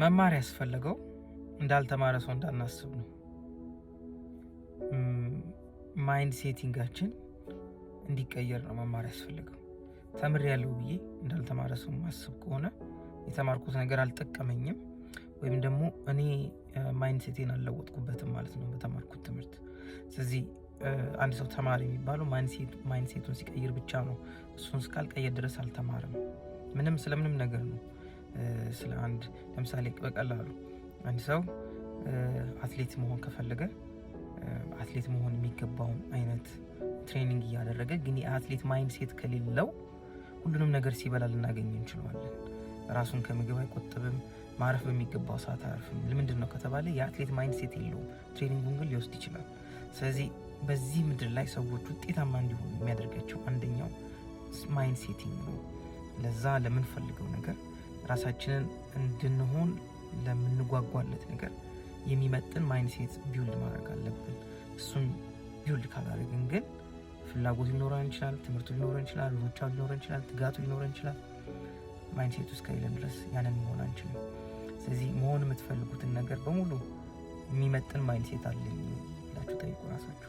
መማር ያስፈልገው እንዳልተማረ ሰው እንዳናስብ ነው። ማይንድ ሴቲንጋችን እንዲቀየር ነው መማር ያስፈልገው። ተምሬያለሁ ብዬ እንዳልተማረ ሰው ማስብ ከሆነ የተማርኩት ነገር አልጠቀመኝም ወይም ደግሞ እኔ ማይንድ ሴቴን አልለወጥኩበትም ማለት ነው በተማርኩት ትምህርት። ስለዚህ አንድ ሰው ተማሪ የሚባለው ማይንድ ሴቱን ሲቀይር ብቻ ነው። እሱን እስካልቀየር ድረስ አልተማረም። ስለምንም ነገር ነው። ስለ አንድ ለምሳሌ በቀላሉ አንድ ሰው አትሌት መሆን ከፈለገ አትሌት መሆን የሚገባውን አይነት ትሬኒንግ እያደረገ ግን የአትሌት ማይንድ ሴት ከሌለው ሁሉንም ነገር ሲበላ ልናገኝ እንችላለን። ራሱን ከምግብ አይቆጥብም፣ ማረፍ በሚገባው ሰዓት አያርፍም። ለምንድን ነው ከተባለ የአትሌት ማይንድ ሴት የለውም። ትሬኒንጉን ግን ሊወስድ ይችላል። ስለዚህ በዚህ ምድር ላይ ሰዎች ውጤታማ እንዲሆኑ የሚያደርጋቸው አንደኛው ማይንድ ሴቲንግ ነው። ለዛ ለምንፈልገው ነገር ራሳችንን እንድንሆን ለምንጓጓለት ነገር የሚመጥን ማይንድ ሴት ቢውልድ ማድረግ አለብን። እሱን ቢውልድ ካላደረግን ግን ፍላጎት ሊኖረን ይችላል፣ ትምህርቱ ሊኖረን ይችላል፣ ሩጫው ሊኖረን ይችላል፣ ትጋቱ ሊኖረን ይችላል። ማይንድ ሴት ውስጥ ከሌለን ድረስ ያንን መሆን አንችልም። ስለዚህ መሆን የምትፈልጉትን ነገር በሙሉ የሚመጥን ማይንድ ሴት አለኝ ብላችሁ ጠይቁ ራሳችሁ።